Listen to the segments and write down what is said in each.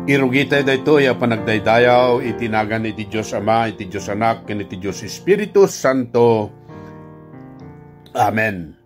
Irugitay daytoy a panagdaydayaw itinagan iti Dios Ama, iti Dios Anak, ken iti Dios Espiritu Santo. Amen.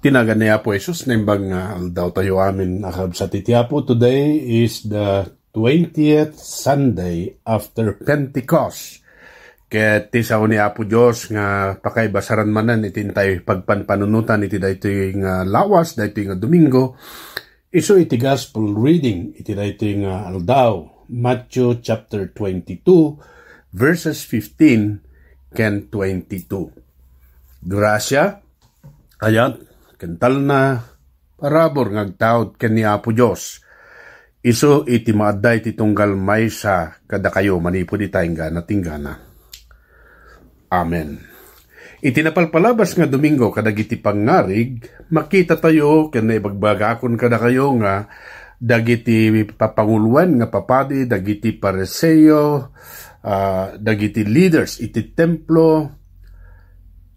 Tinagan niya po Jesus na imbang aldaw tayo amin akab sa titiapo. Today is the 20th Sunday after Pentecost. Kaya tisaw ni Apo Diyos nga pakaibasaran manan itin tayo pagpanpanunutan iti da ito yung lawas, da ito yung Domingo. Iso iti gospel reading, iti da ito yung aldaw. Matthew chapter 22 verses 15 can 22. Grasya, ayat, kental na parabor ngagtaod ken ni Apo Dios. Isu iti maaday ti tunggal maysa kada kayo manipod itayng gana tinggana. Amen. Iti napalpalabas nga Domingo kadagiti pangarig, makita tayo ken ibagbagakon kada kayo nga dagiti papanguluan nga papadi, dagiti pariseo, dagiti leaders iti templo,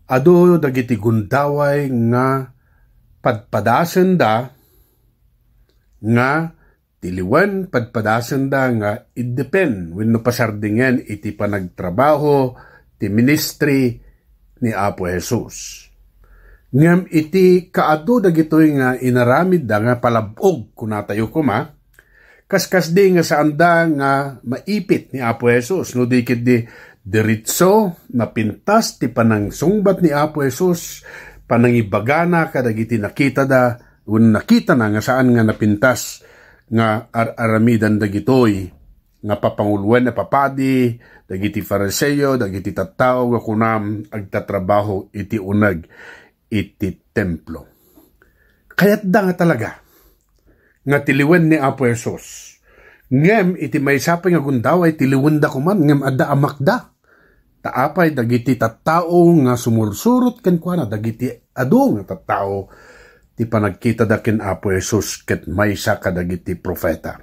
ado dagiti gundaway nga padpadasen da nga tiliwan padpadasen da nga iddepen wenno pasardingen iti panagtrabaho ti ministry ni Apo Jesus. Ngem iti kaado dagitoy nga inaramid da nga palabog kunatayo kuma kaskas di nga saan da nga maipit ni Apo Jesus no dikit di diritso napintas ti panangsungbat ni Apo Jesus panangibagana kadagiti nakita da when nakita na nga saan nga napintas nga aramidan dagitoy nga papanguluan na papadi dagiti fariseo dagiti tattao nga kunam agtatrabaho iti unag iti templo. Kaya't da nga talaga nga tiliwen ni Apo Jesus ngem iti maysapay nga gundaway tiliwen da kuman ngem adda amakda taapay dagiti tattao nga sumursurot ken kuana dagiti adu nga tattao ti panagkita da ken Apo Jesus ket maysa kadagiti profeta.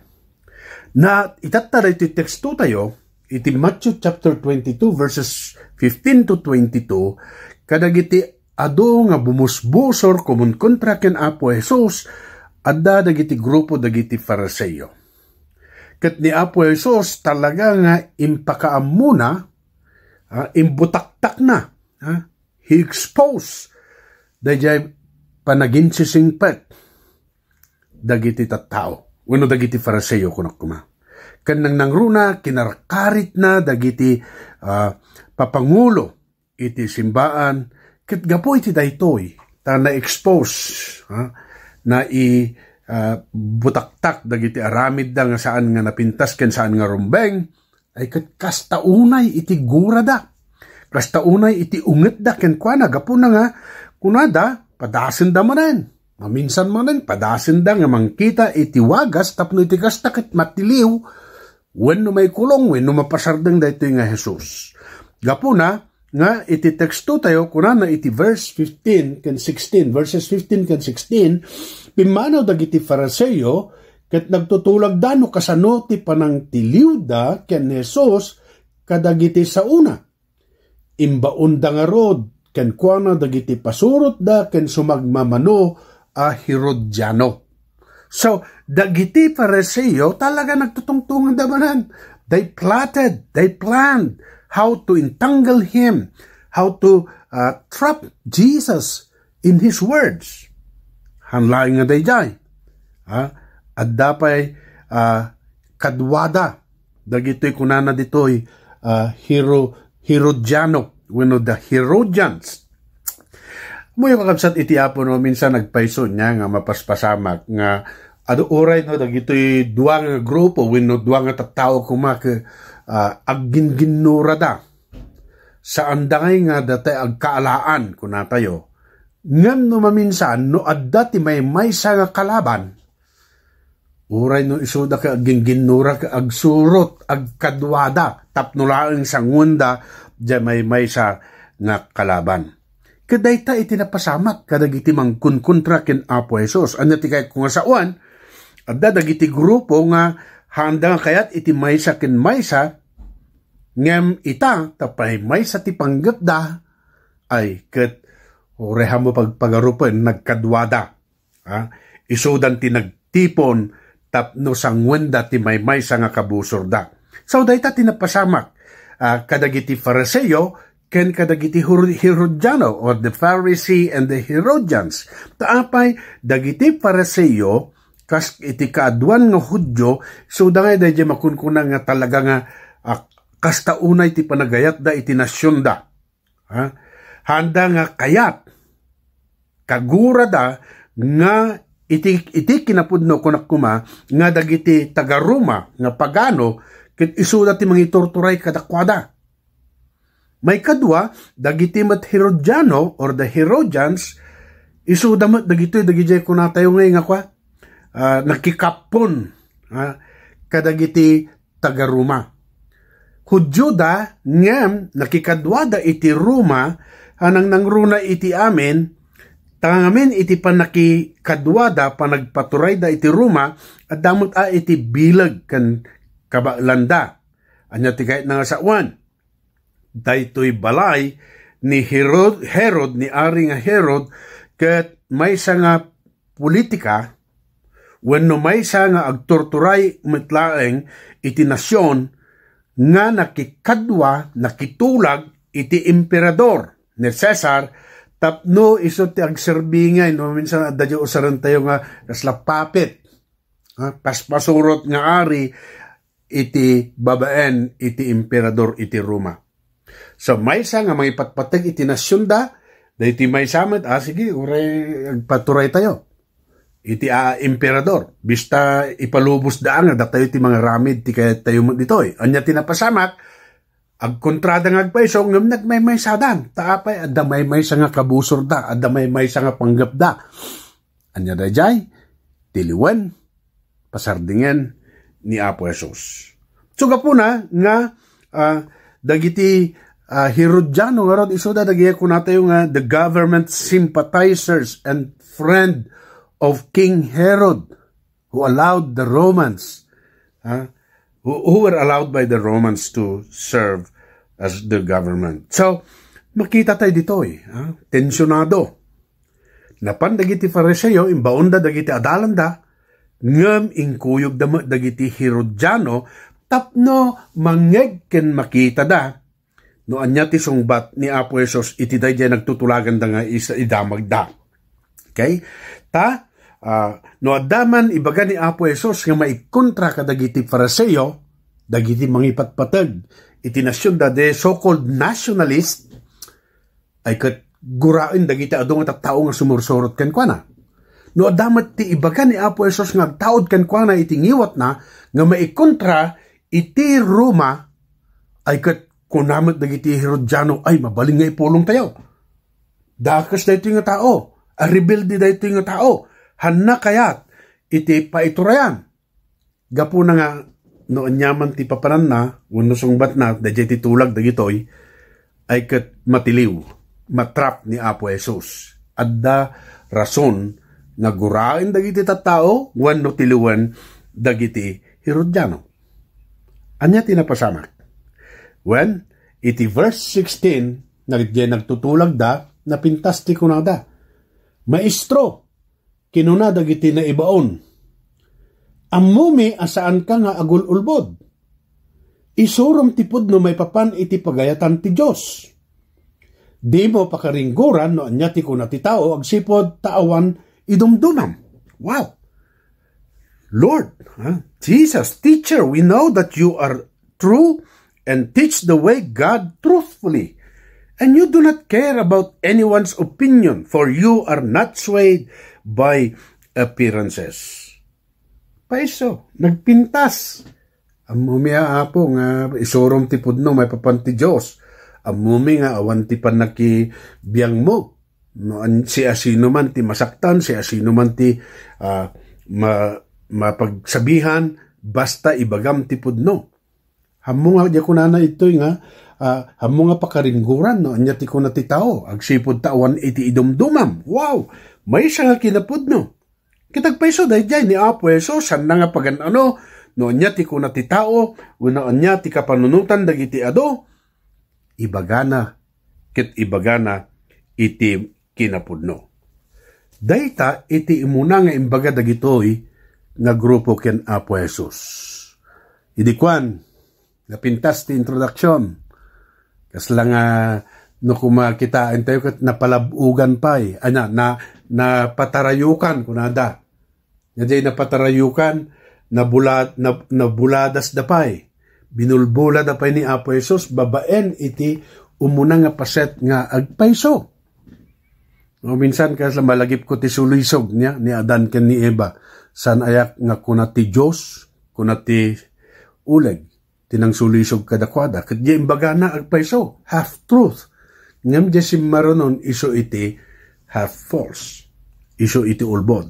Na itatta iti teksto tayo iti Matthew chapter 22 verses 15 to 22 kadagiti adu nga bumusbusor kumun kontra ken Apo Jesus adda dagiti grupo dagiti fariseo. Ket ni Apo Jesus talaga nga impakaamuna imbutaktak na. He exposed dayjay panaginsisingpet dagiti tattao. Wano dagiti fariseo kunakuma. Kanang nangruna, kinarkarit na dagiti papangulo iti simbaan. Ket gapo iti daytoy ta na-expose na butaktak dagiti aramid da nga saan nga napintas ken saan nga rumbeng ay ket kastaunay iti gurada. Kastaunay iti unget da ken kuana gapo na nga kunada padasen da manen. Maminsan manen padasen da nga mangkita iti wagas tapno iti kasta ket matiliw wenno may kulong wenno mapasardeng daytoy nga Jesus. Gapo na nga iti teksto tayo kunana iti verse 15 ken 16 verses 15 ken 16 pimanaw dagiti fariseo ket nagtutulag dano kasano ti panang tiliwda ken Jesus kadagiti sauna. Imbaon da nga rod ken kuana dagiti pasurot da ken sumagmamano a Herodiano. So dagiti fariseo talaga nagtutungtungan damanan. They planned how to entangle him, how to trap Jesus in his words. Hanlaing nga dayjay. At dapay kadwada dagitoy kunana ditoy Herodiano wenno the Herodians. Moy kakabsat iti Apo no minsan nagpayso niya nga mapaspasamak nga adu oray no dagitoy duwa nga grupo wenno duwa nga tattao kumak agginginnura da saan dangay nga datay agkaalaan kunatayo ngem no maminsan no adda ti maysa nga kalaban uray no isuda ka ginginura ka agsurot agkadwada tapnulaang sangunda jay maysa nga kalaban. Kadayta iti napasamak kadagiti mangkunkontra ken Apo Jesus. Anya ti kay kung saan adda dagiti grupo nga handa kayat iti maysa ken maysa ngem ita tapay maysa ti panggepda ay ket oreham mo pagpagarupen nagkadwada. Isudan ti nagtipon tapno sangwenda ti maysa nga kabusorda. So dayta tinapasamak kadagiti fariseo ken kadagiti Herodiano or the Pharisee and the Herodians. Taapay dagiti Pariseo kas iti kaadwan nga Hudyo so dangay dayjay makunkuna nga talaga nga kasta unay ti panagayat da iti nasyon da. Handa nga kayat kagura da nga iti kinapudno kunak kuma nga dagiti taga Roma nga pagano ket isuda ti mangitorturay kadakwada. May kadwa, dagiti mat Herodiano or the Herodians, isu damat dagitoy dagiti ko na tayo ngayon nga kwa, nakikapon kadagiti taga Roma. Hudyo da ngem nakikadwa da iti Roma, anang nangruna iti amin, tangamin iti panakikadwa da panagpaturay da iti Roma, at damot iti bilag kan kabalanda. Anya ti kahit nga sawan. Daytoy balay ni Herod ni ari nga Herod ket may nga politika wenno may nga agtorturay metlaeng iti nasyon nga nakikadwa nakitulag iti emperador ni Cesar tapno iso ti agserbingay no minsan adda usaran tayo nga kasla papet paspasurot nga ari iti babaen iti emperador iti Roma. So, may nga mga ipatpatag iti nasyon da, iti may samat, sige, paturay tayo. Iti emperador, bista ipalubos daan, tayo iti mga ramid, ti kaya tayo mo ditoy. Anya tinapasamak, agkontrada nga agpaiso, ngam nagmay sadan, taapay, adda may nga kabusor da, adda may nga panggap da. Anya da jay, tiliwan, pasardingen ni Apo Jesus. So, kapuna, nga, dagiti Herodiano nga rod iso da dagiya ko natayo nga the government sympathizers and friend of King Herod who allowed the Romans who were allowed by the Romans to serve as the government. So makita tayo dito tensyonado napan dagiti Fariseo imbaon da dagiti adalanda ngem inkuyog dagiti Herodiano tapno mangeg ken makita da no anya ti sungbat ni Apo Jesus iti dayjay nagtutulagan da nga isa idamag da. Okay? No adaman ibaga ni Apo Jesus nga maikontra kadagiti Fariseo dagiti mangipatpatag iti nasyon da de so-called nationalist ay ket gurain dagiti adu nga tattao nga sumursurot ken kuana. No adamat ti ibaga ni Apo Jesus nga agtaod ken kuana iti ngiwat na nga maikontra iti Roma ay ket kunamat dagiti Herodiano ay mabaling nga ipulong tayo. Dakas dayto nga tao, a rebelde dayto nga tao, hanna kayat iti paiturayan. Gapu na nga no anyaman ti papanan na, wenno sungbat na dayjay ti tulag dagitoy ay ket matiliw, matrap ni Apo Jesus. Adda rason nga gurain dagiti tattao wenno tiliwan dagiti Herodiano. Anya tinapasamak. When, iti verse 16, nagtutulag da, napintas ti kunada. Maestro, kinuna dagiti na ibaon. Ammumi asaan ka nga agul-ulbod. Isurom tipod no may papan iti pagayatan ti Diyos. Di mo pakaringguran no anya ti kuna ti tao, agsipod taawan idumdumam. Wow! Lord, Jesus, teacher, we know that you are true and teach the way God truthfully. And you do not care about anyone's opinion, for you are not swayed by appearances. Paiso, nagpintas. Amumi apo nga isurom ti pudno may papanti Diyos. Amumi nga awan ti panaki biyang mo. No, si asino man ti masaktan, si asino man ti mapagsabihan, basta ibagam ti pudno. Hamo nga diya kunana ito nga, hamo nga pakaringguran, no? Anya ti kuna ti tao, agsipod tawan iti idumdumam. Wow! May siya nga kinapod, no? Kitagpaiso, dahil dyan ni Apo Jesus, san na nga paganano, no anya ti kuna ti tao, no anya ti kapanunutan, dagiti ado, ibagana, kit ibagana, iti kinapudno. Dayta, iti imuna nga imbaga dagitoy, nga grupo ken Apo Jesus. Idikwan, napintas ti introduction. Kasla nga no kumakitaan tayo kat napalabugan pa na patarayukan kunada. Ngayon napatarayukan, nabuladas da pa binulbula da pa ni Apo Jesus, babaen iti umuna nga paset nga agpaiso. No, minsan kasi malagip ko ti sulisog niya, ni Adan ken ni Eva, san ayak nga kuna ti Diyos, kuna ti uleg, tinang sulisog kadakwada, kat di imbaga na agpaiso, half truth. Ngam di si maronon iso iti half false, iso iti ulbod.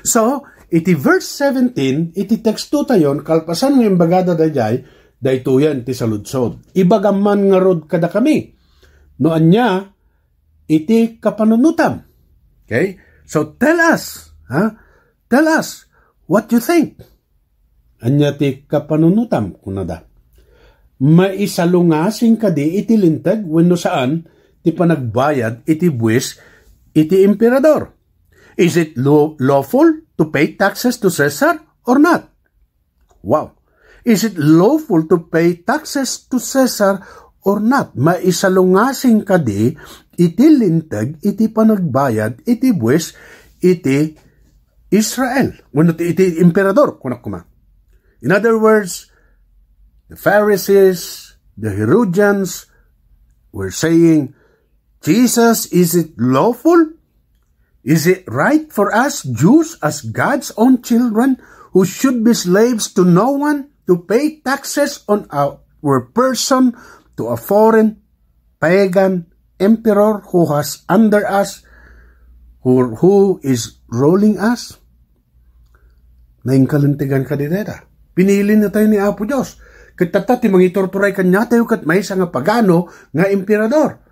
So, iti verse 17, iti teksto tayon, kalpasan ng imbagada dayay, daytoyan ti saludsod. Ibagaman nga rod kada kami. No anya, iti kapanunutam. Okay? So, tell us, what you think. Anya ti kapanunutam, kunada. Maisalungasing kadi iti lintag, wenno saan, ti panagbayad, iti buwis, iti emperador. Is it lawful to pay taxes to Caesar or not? Wow. Is it lawful to pay taxes to Caesar or not? Maisalungasing kadi, iti lintag, iti panagbayad, iti buwis, iti Israel. Iti emperador, kunakuma. In other words, the Pharisees, the Herodians were saying, Jesus, is it lawful? Is it right for us, Jews, as God's own children, who should be slaves to no one, to pay taxes on our person to a foreign, pagan emperor who has under us, who is ruling us? Naingkalintigan ka dinera. Pinili na tayo ni Apo Diyos. Katata, mangitorturay kanya tayo kat may nga pagano nga emperador.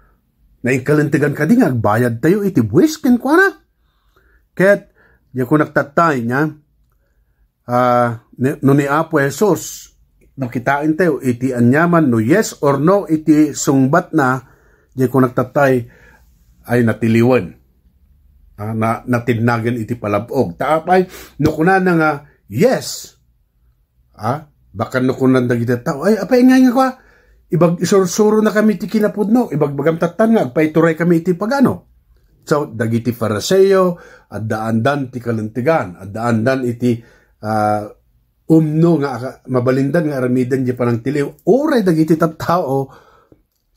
Naingkalintigan ka din, agbayad tayo, iti buwis ken kwa na. Ket, di ako nagtatay niya, no ni Apo Jesus, nakitain tayo, iti anyaman, no yes or no, iti sungbat na, di ako nagtatay, ay natiliwan. Natinnagan iti palabog. Taapay, no kuna na nga, yes. Baka no kuna na gita tao, ay, apay nga kwa, ibag isursuro na kami iti kinapudno, ibagbagam tatan nga, agpaituray kami iti pagano. So, dagiti Fariseo, at daandan ti kalantigan, at daandan iti nga mabalindan nga aramidan di panang tiliw. Uray dagiti tattao,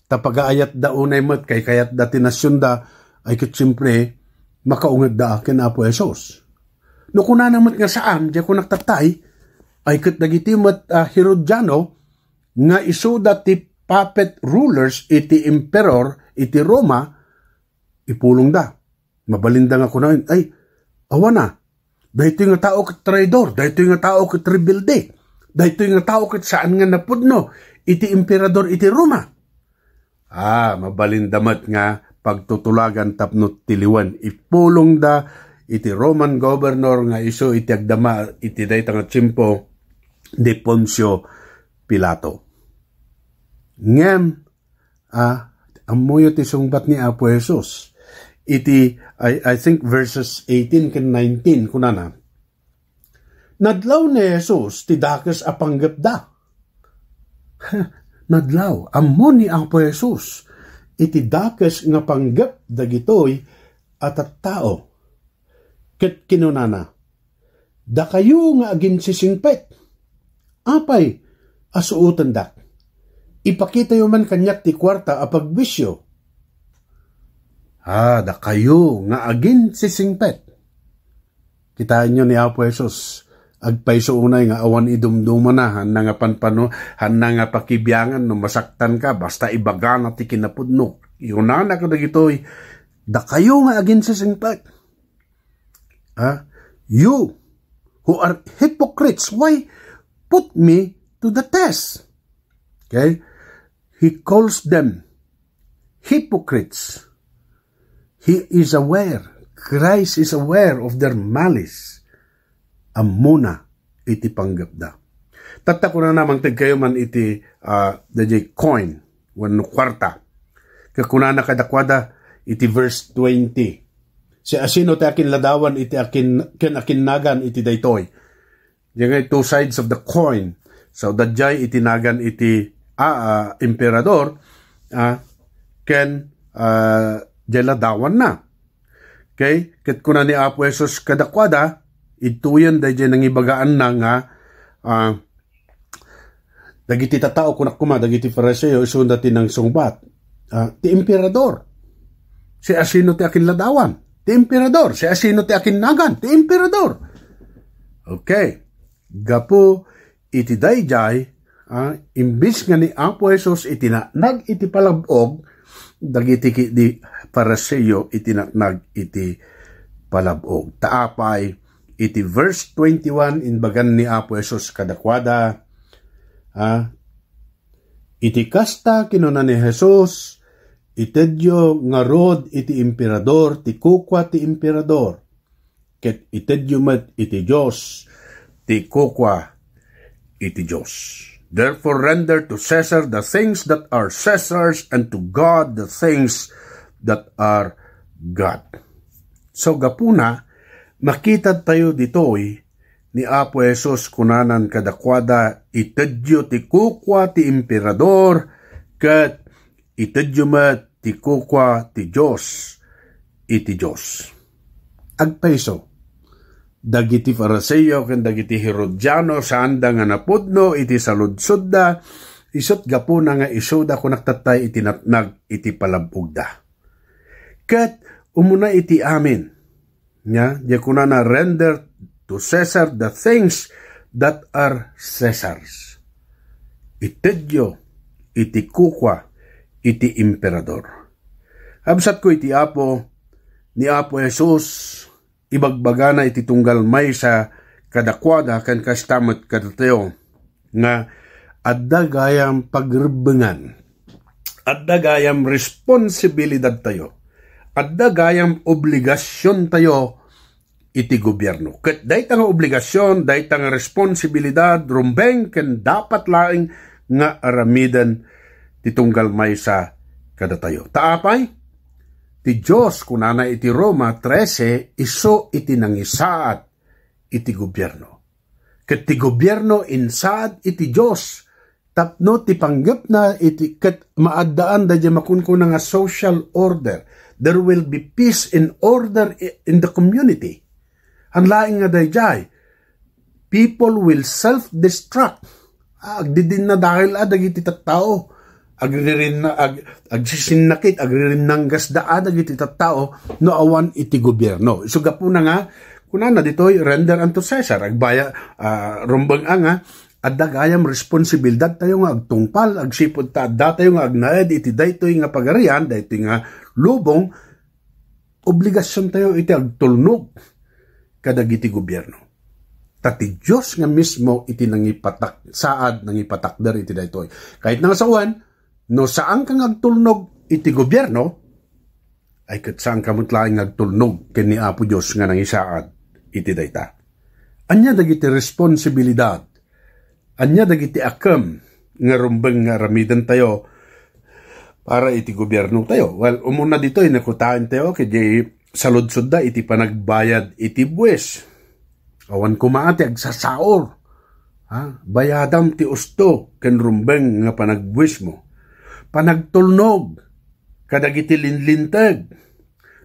tapagaayat da unay mat, kay kayat da tinasyon da, ay kitsimple, makaungad da akin Apo Jesus. No kuna naman nga saan, di ako nagtatay, ay kit dagiti mat Herodiano, nga isuda ti puppet rulers, iti emperor, iti Roma, ipulong da. Mabalinda nga ko na, ay, awa na. Dahito yung tao kat traidor, dahito yung tao kat rebelde, dahito yung tao kat saan nga napudno, iti emperador, iti Roma. Mabalindamat nga, pagtutulagan tapno tiliwan, ipulong da, iti Roman governor nga iso, iti agdama, iti dayta nga tsimpo, de Poncio Pilato. Ngem, amuyo ti sungbat ni Apo Jesus. Iti, I think verses 18 ken 19, kunana. Nadlaw ni Jesus, ti dakes apanggap da. Nadlaw, amo ni Apo Jesus, iti dakes nga panggap dagitoy at tao. Ket kinunana, da kayo nga agin sisingpet. Apay, asuutan dak. Ipakita yo man kanyak ti kwarta apagbisyo. Da kayo nga agin sisingpet. Kitaan nyo ni Apo Jesus, agpaiso unay nga awan idumduman na, han nga panpano, han nga pakibiyangan, no masaktan ka, basta ibaga na ti kinapudno. Iunan ako dagitoy, da kayo nga agin sisingpet. You, who are hypocrites, why put me to the test? Okay? He calls them hypocrites. He is aware. Christ is aware of their malice. Amuna iti panggap da. Tatta ko na namang kayo man iti the coin wano kwarta. Kakunana kadakwada iti verse 20. Si asino ti akin ladawan iti akin nagan iti daytoy. Yung two sides of the coin. So dadjay iti nagan iti emperador, ken jeladawan na. Okay? Ket kuna ni Apo Jesus kadakwada, ituyan dahil nang ibagaan na nga, dagiti tatao kunak kuma, dagiti Fariseo, isunda tinang sungbat. Ti emperador, si asino ti akin ladawan. Ti emperador, si asino ti akin nagan. Ti emperador. Okay. Gapo, iti dayjay, imbis nga ni Apo Jesus itinanag iti palabog, dagiti di Fariseo itinanag iti palabog. Taapay, iti verse 21 inbagan ni Apo Jesus kadakwada, iti kasta kinuna ni Jesus, itedyo nga rod iti emperador, ti kukwa ti emperador, ket itedyo met iti Diyos, ti kukwa iti Diyos. Therefore render to Caesar the things that are Caesar's, and to God the things that are God. So gapuna, makita tayo ditoy ni Apo Jesus kunanan kadakwada, itedyo ti kukwa ti emperador, ket itedyo met ti kukwa ti Diyos iti Diyos. Agpaiso, dagiti Fariseo ken dagiti Herodiano saan da nga napudno iti saludsod da, isot gapuna nga isuda kunak tatay iti natnag iti palabog da. Ket umuna iti amin, nya, di kunana render to Caesar the things that are Caesar's. Itedyo iti kukwa iti emperador. Absat ko iti Apo, ni Apo Jesus, ibagbaga na iti tunggal may sa kadakwada kan kastamot kadatayo, nga adda gayam pagrebengan, adda gayam responsibilidad tayo, adda gayam obligasyon tayo iti gobyerno. Ket dayta nga obligasyon, dayta nga responsibilidad, rumbeng ken dapat laing nga aramidan ti tunggal may sa kadatayo. Taapay, ti Diyos kunana iti Roma 13 iso iti nangisaad iti gobyerno. Ket ti gobyerno insaad iti Diyos, tapno ti panggap na iti ket maaddaan da makunkuna nga social order. There will be peace and order in the community. Ang laing nga dayjay, people will self-destruct. Agdidin na dahil dagiti tattao, agsisinakit, agririn ng gasdaan dagiti tattao, no awan iti gobyerno. Isuga po na nga, kunana dito'y render unto Caesar, agbaya, rumbang nga, adda gayam responsibilidad tayo nga agtungpal, agsipod ta, adda tayo nga agnaed, iti daytoy nga pagarian, daytoy nga lubong, obligasyon tayo iti agtulnog, kadagiti gobyerno. Tati Diyos nga mismo iti nangipatak, saad nangipatakder iti daytoy. Kahit nga sawan, no saan kang agtulnog iti gobyerno, ay kat saan kamutlaing agtulnog ken ni Apo Diyos nga nangisaad iti dayta. Anya dagiti responsibilidad, anya dagiti akam nga rumbeng nga ramidan tayo para iti gobyerno tayo. Well, umuna dito nakutaan tayo kaya saludsod da iti panagbayad iti buwes. Awan kumaati agsasaor. Bayadam ti usto ken rumbeng nga panagbuwes mo. Panagtulnog kadagiti linlintag.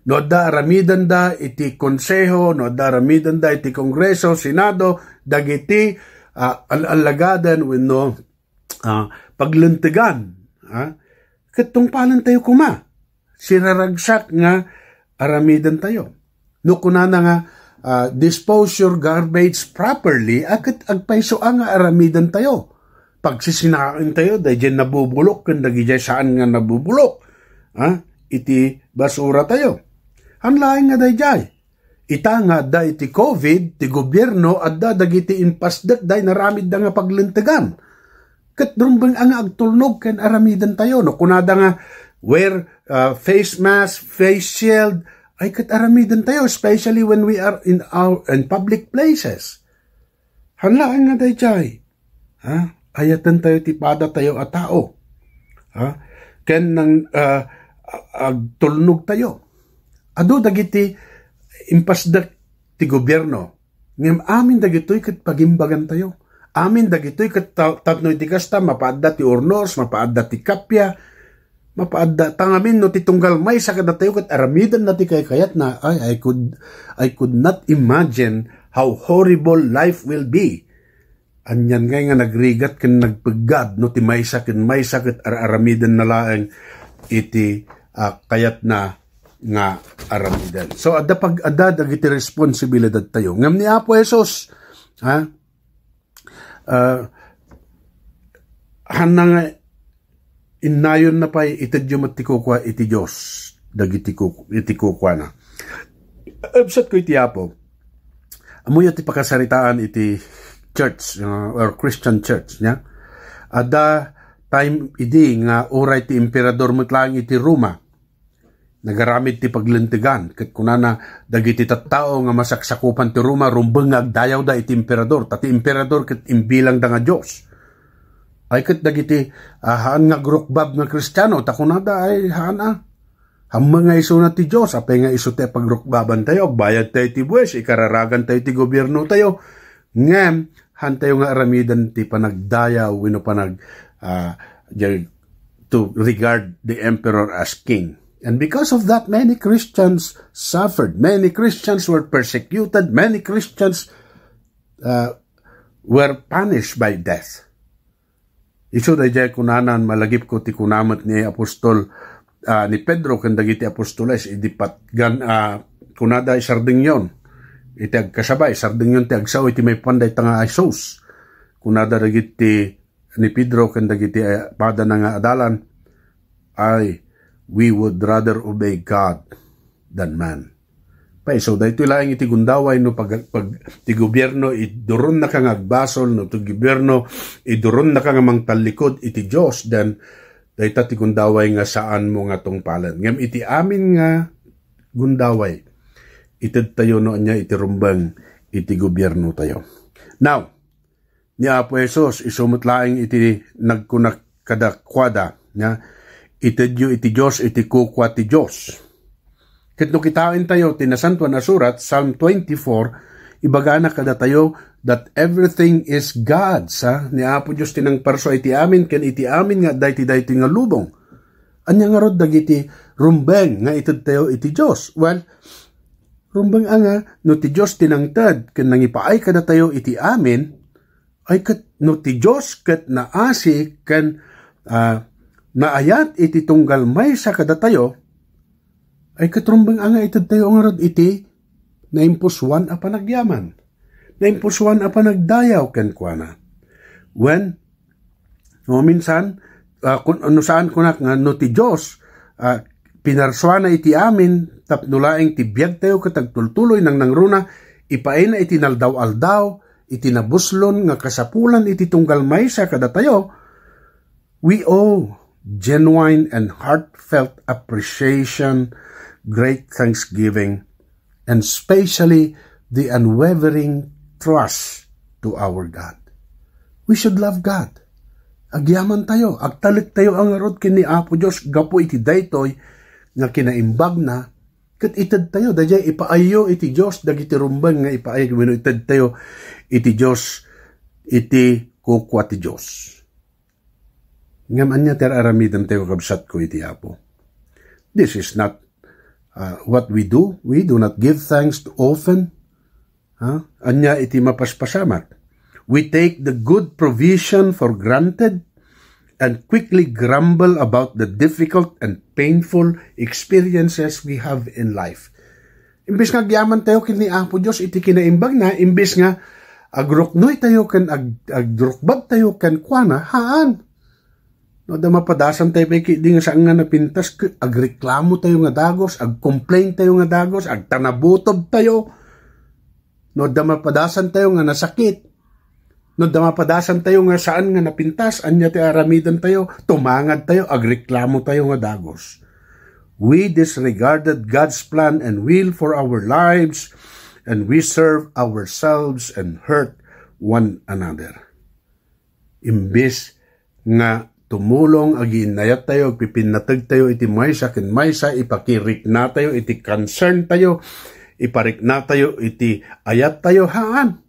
No da ramidan da iti konseho, no da ramidan da iti kongreso, senado, dagiti alagadan wenno paglintigan. Katong palan tayo kuma. Siraragsak nga aramidan tayo. No kunana nga dispose your garbage properly, agad agpaisoan nga aramidan tayo. Pagsisinain tayo, dahil nabubulok, kung dagijay saan nga nabubulok, iti basura tayo. Ang laing nga dayjay. Ita nga da iti COVID, ti gobyerno, at da dagiti impasdat, day naramid da nga paglintigan. Kat drumbang ang agtulnog, kan aramidan tayo. No, kunada nga, wear face mask, face shield, ay kat aramidan tayo, especially when we are in public places. Ang laing nga dayjay. Ayatan tayo tipada tayo at tao. Ken nang agtulnog tayo. Ado dagiti impasdak ti gobyerno. Ngem amin dagitoy ket pagimbagan tayo. Amin dagitoy ket tapno iti kasta mapaadda ti urnos, mapaadda ti kapya. mapaadda tangamin no titunggal may sa kadatayo kat aramidan na ti kay kayat na I could not imagine how horrible life will be. Anyan nga nagrigat ken nagpagad no ti maysa ken maysa ket aramidan na laeng iti kayat na nga aramidan. So adda pag adda dagiti responsibilidad tayo. Ngam ni Apo Jesus hanang inayon na pa'y itadyo matikukwa iti Diyos dagiti kukwa na. Absat ko iti Apo. Amuyo ti pakasaritaan iti church or Christian church nya. Ada time idi nga oray ti emperador mutlang iti Roma. Nagaramid ti paglintigan ket kunana dagiti tattao nga masaksakupan ti Roma rumbeng agdayaw da iti emperador. Tati emperador ket imbilang da nga Dios. Ay ket dagiti haan nga grukbab nga Kristiyano takunada ay haan hamma nga iso na ti Dios apay nga iso te pagrukbaban tayo bayad tayo ti buwes ikararagan tayo ti gobyerno tayo ngem han tayo nga aramidan ti panagdayaw wenno panag to regard the emperor as king. And because of that, many Christians suffered. Many Christians were persecuted. Many Christians were punished by death. Iso da jay kunanan malagip ko ti kunamat ni Apostol ni Pedro ken dagiti apostoles idi patgan kunada sardingyon iti agkasabay sardingyon ti agsaw iti may panday tanga Isos kunada dagiti ni Pedro ken dagiti pada nga adalan ay we would rather obey God than man. So dahito lang iti gundaway no pag ti gobyerno iduron na kang agbasol no ti gobyerno iduron na kang mangtalikod iti Dios then dahita ti gundaway nga saan mo nga tungpalan. Ngem iti amin nga gundaway ited tayo no anya iti rumbang iti gobyerno tayo. Now, ni Apo Jesus isumot laing iti nagkunak kadakwada nya itedyo iti Dios iti kukwa ti Dios. Ket no kitain tayo tinasantuan na surat Psalm 24 ibagana kada tayo that everything is God's ni Apo Dios tinang parso iti amin ken iti amin nga dayti nga lubong. Anya nga rod dagiti rumbeng nga ited tayo iti Dios. Well, rumbeng nga no ti Dios tinangtad ken nangipaay kada tayo iti amin ay ket no ti Dios ket naasi ken naayat iti tunggal may sa kada tayo ay katrumbang anga ited tayo ang rod iti naimpuswan a panagyaman. Naimpuswan a panagdayaw ken kuana. When no minsan kung ano saan kunak nga no ti Dios pinarswana iti amin tapnulaing ti biag tayo katagtultuloy nang nangruna ipaay na iti naldaw-aldaw iti nabuslon nga kasapulan iti tunggal maysa kada tayo. We owe genuine and heartfelt appreciation, great thanksgiving, and especially the unwavering trust to our God. We should love God. Agyaman tayo, agtalik tayo ang arod kini Apo Dios gapo iti daytoy nga kinaimbag na ket ited tayo dayjay ipaayo iti Dios dagiti rumbeng nga ipaayo wenno ited tayo iti Dios iti kukwa ti Dios. Ngam anya ter aramidan tayo kabsat ko iti Apo. This is not what we do. We do not give thanks too often. Anya iti mapaspasamat. We take the good provision for granted and quickly grumble about the difficult and painful experiences we have in life. Imbes nga gyaman tayo kini Apo Dios iti kinaimbag na, imbes nga agruknoy tayo ken agrukbab tayo ken kuana haan. No da mapadasan tayo pay di nga saan nga napintas agreklamo tayo nga dagos, agcomplain tayo nga dagos, agtanabutob tayo. No da mapadasan tayo nga nasakit. No da mapadasan tayo nga saan nga napintas, anya ti aramidan tayo, tumangad tayo, agreklamo tayo nga dagos. We disregarded God's plan and will for our lives, and we serve ourselves and hurt one another. Imbes nga tumulong aginayat tayo, pipinatag tayo iti maysa ken maysa, ipakirik na tayo, iti concern tayo, iparik na tayo, iti ayat tayo haan.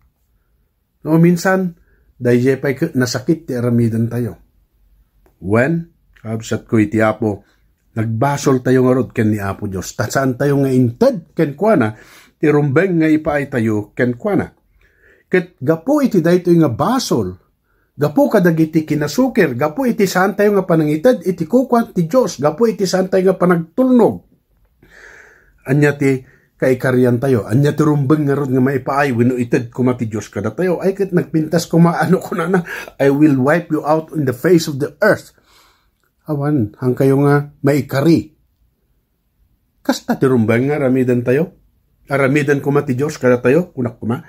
No minsan, dayjay pa'y nasakit ti aramidan tayo. When, kabsat ko iti Apo, Nagbasol tayo nga rod ken ni Apo Diyos. Saan tayo nga inted ken kuana, ti rumbeng nga ipaay tayo ken kuana. Ket gapo iti daytoy nga basol, gapo kadagiti kinasukir, gapo iti saan tayo nga panangited, iti kukuan ti Diyos, gapo iti saan tayo nga panagtulnog. Anya ti kaikarian tayo, anya ti rumbeng nga rod nga maipaay, wenno ited kuma ti Diyos kada tayo, ay ket nagpintas kumaano ko na, I will wipe you out in the face of the earth. Awan, hang kayo nga maikari. Kasta ti rumbeng nga ramidan tayo. Aramidan kuma ti Diyos kada tayo, kunak kuma.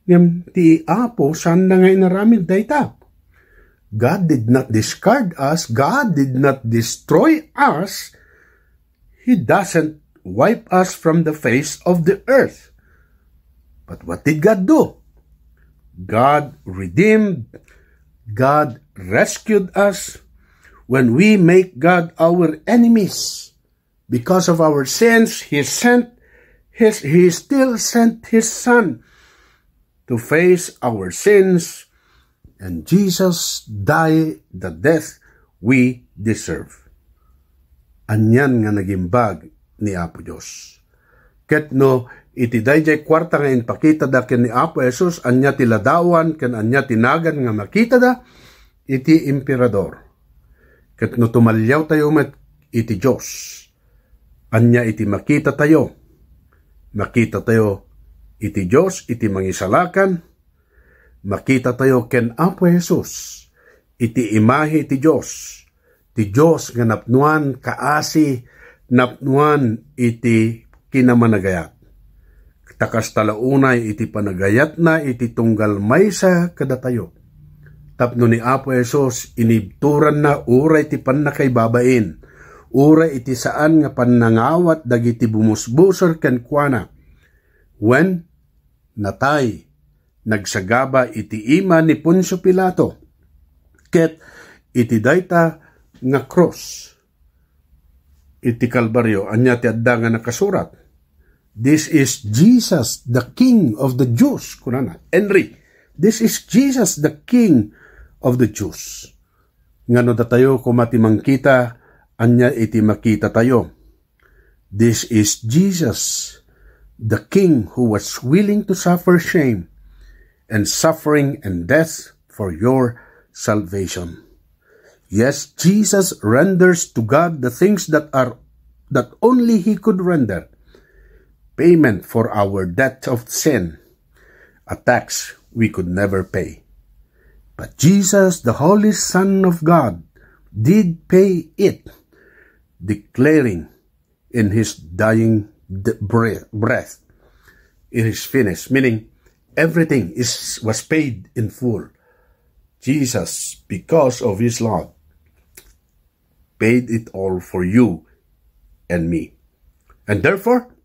Ngam ti Apo, saan na nga inaramid dayta? God did not discard us. God did not destroy us. He doesn't wipe us from the face of the earth. But what did God do? God redeemed. God rescued us. When we make God our enemies because of our sins, He still sent His Son to face our sins, and Jesus died the death we deserve. Anyan nga nagimbag ni Apo Diyos. Ket no, iti dayjay kwarta nga inpakita da ken ni Apo Jesus, anya tiladawan ken anya tinagan nga makita da, iti emperador. Ket no tumalyaw tayo met iti Diyos, anya iti makita tayo iti Diyos, iti mangisalakan, makita tayo ken Apo Jesus, iti imahe iti Diyos, ti Diyos nga napnuan kaasi, napnuan iti kinamanagayat. Takas talaunay iti panagayat na iti tunggal maysa kada tayo. Tapno ni Apo Jesus, inibturan na uray ti pannakaybabain, uray iti saan nga pannangawat dagiti bumusbusor ken kuana. When natay, nagsagaba iti ima ni Poncio Pilato, ket iti dayta nga cross, iti Kalbaryo, anya ti adda nga nakasurat, this is Jesus, the King of the Jews. Kunana, Henry, this is Jesus, the King of the Jews. Ngano da tayo kumatimang kita, anya iti makita tayo. This is Jesus, the King who was willing to suffer shame and suffering and death for your salvation. Yes, Jesus renders to God the things that only He could render. Payment for our debt of sin, a tax we could never pay. But Jesus, the Holy Son of God, did pay it, declaring in His dying breath, it is finished, meaning everything was paid in full. Jesus, because of His love, paid it all for you and me. And therefore,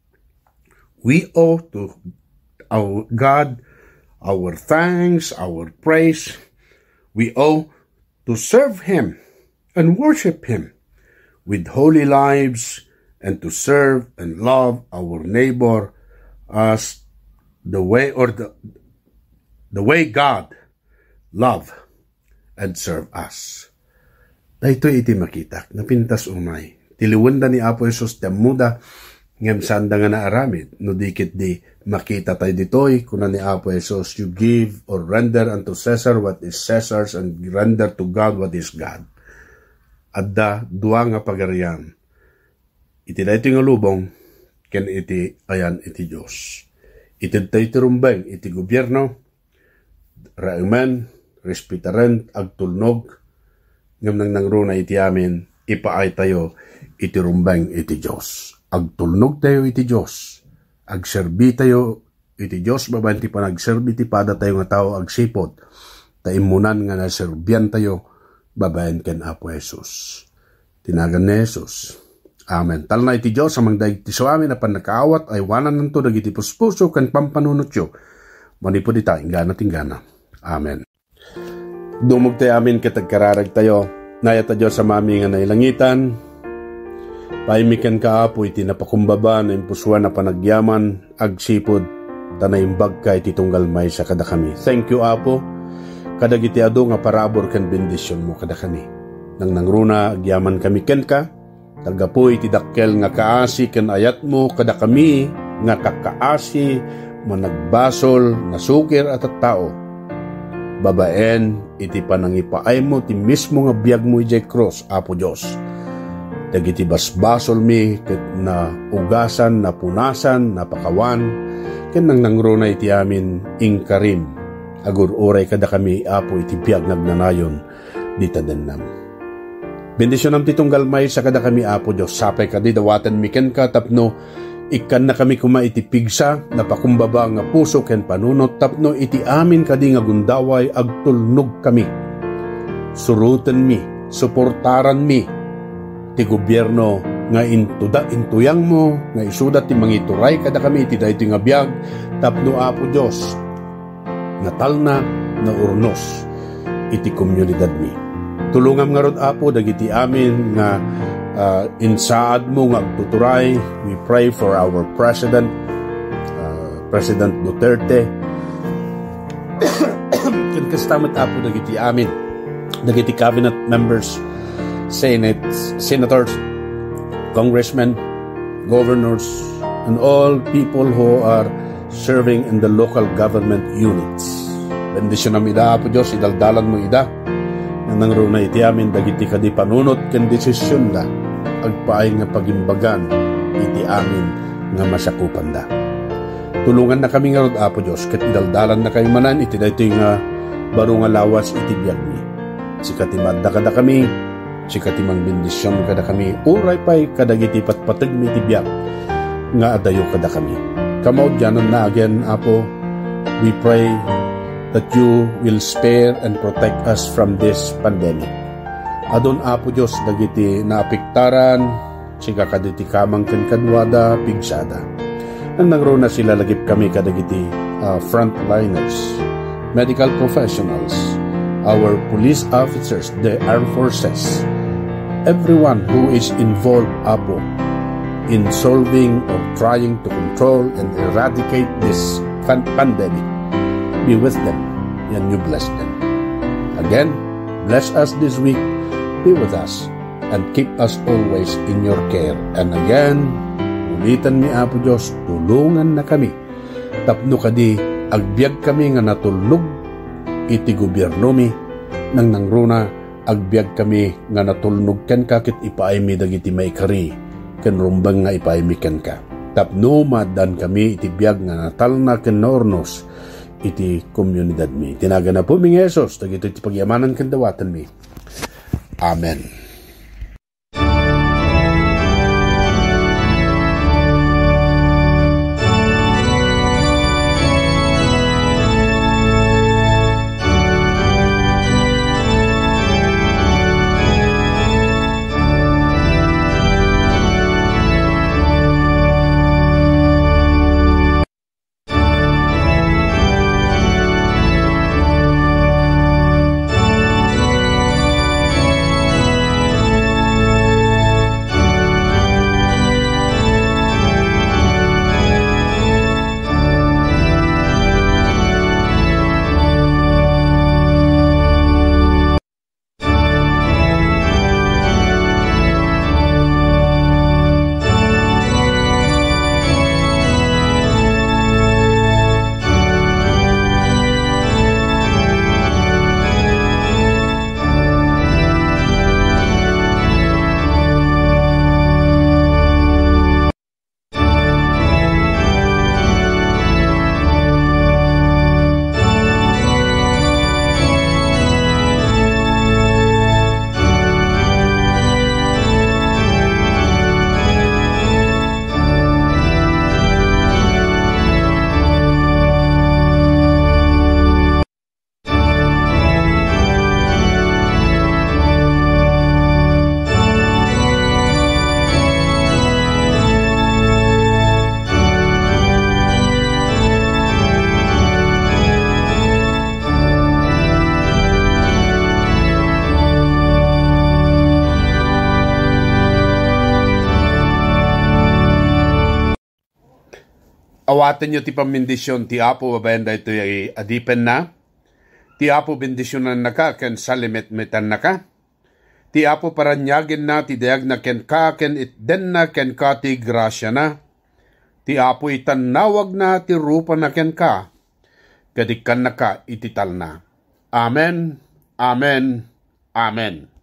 we owe to our God our thanks, our praise. We owe to serve Him and worship Him with holy lives, and to serve and love our neighbor as the way God love and serve us. Dahito iti makita, napintas umay. Tiliwanda ni Apo Jesus temuda, ngem sanda nga naaramid, no dikit di makita tayo ditoy, kuna ni Apo Jesus, you give or render unto Caesar what is Caesar's, and render to God what is God. Adda duwa nga pagarian. Iti dayto nga lubong, ken iti ayan iti Diyos. Iti tayo rumbeng, iti gobyerno, raiman, respetaren, agtulnog, ngam nang nangruna iti amin, ipaay tayo, iti rumbeng iti Diyos. Agtulnog tayo iti Diyos. Agserbi tayo iti Diyos, babaen ti panagserbi ti pada tayo nga tao agsipod. Taimunan nga naserbian tayo, babaen ken Apo Jesus. Tinagan ni Jesus. Amen. Talna iti Diyos, amang daig ti suami na panakaawat, ay wanan nanto dagiti puspuso ken pampanunotyo. Manipod ita, ingana tinggana. Amen. Dumog tayo amin katagkararag tayo, nayata Diyos sa mami nga nailangitan, paimikan ka Apo iti napakumbaba na impusuan na panagyaman, agsipod, tanaimbag ka iti tunggal may sa kada kami. Thank you Apo, kadagiti ado nga parabor ken bendisyon mo kada kami. Nang nangruna, agyaman kami ken ka, Tagapoy ti dakkel nga kaasi ken ayat mo kada kami nga kakaasi managbasol nasukir at tao. Babaen iti panangipaay mo ti mismo nga biyag mo ijay cross, Apo Diyos. Dagiti basbasol mi ket na ugasan, na punasan, na pakawan, ken nang nangruna iti amin ingkarim. Agur oray kada kami, Apo, iti biyag nagnanayon di tadennam. Bendisyon am titunggal may sa kada kami, Apo Diyos. Sapay kadi dawatan miken ka tapno ikan na kami kuma iti pigsa napakumbaba nga puso ken panunot tapno iti amin kadi nga gundaway agtulnog kami. Suruten mi, suportaran mi ti gobyerno nga intuyang mo nga isudat ti mangituray kada kami iti daytoy nga biag tapno, Apo Diyos, natalna na urnos iti komunidad mi. Tulungam nga rod, Apo, dagiti amin nga insaad mo nga agtuturay. We pray for our President Duterte. Kinkastamat, Apo, dagiti amin, dagiti cabinet members, senators, congressmen, governors, and all people who are serving in the local government units. Bendisyon nam ida, Apo Diyos, idaldalan mo ida nang runa iti amin dagiti kadi panunot ken desisyon da agpaay nga pagimbagan iti amin nga masakupan da. Tulungan na kami nga rod, Apo Diyos, ket idaldalan na kay manan iti daytoy nga baro nga lawas iti biag mi. Sikatimadda kada kami, sikatimang bendisyon kada kami, uray pay kadagiti patpateg mi iti biag nga adayo kada kami. Kamaud yanon na again, Apo, we pray that you will spare and protect us from this pandemic. Adon, Apo Diyos, dagiti naapiktaran, siga kaditi kamang ken kadwada, pigsada. Nang nangruna sila lagip kami kadagiti frontliners, medical professionals, our police officers, the armed forces, everyone who is involved, Apo, in solving or trying to control and eradicate this pandemic. Be with them and you bless them. Again, bless us this week. Be with us and keep us always in your care. And again, ulitan mi, Apo Diyos, tulungan na kami. Tapno kadi, agbiag kami nga natulnog iti gobyerno mi, nang nangruna, agbiag kami nga natulnog ken kakit ipaay mi dagiti maikari, ken rumbang nga ipaay mi ken ka. Tapno madan kami iti biag nga natal na ken naornos, iti komunidad mi. Tinaga na po mi Yesus, dagito iti pagyamanan ken dawatan mi. Amen. Awaten nyo ti pamindisyon ti Apo babayan da ito ay adipen na. Ti Apo bendisyonan na ka ken salimet-metan na ka. Ti Apo paranyagin na ti dayag na ken ka ken itden na ken ka ti grasya na. Ti Apo itanawag na ti rupa na ken ka. Kadikan na ka itital na. Amen, Amen, Amen.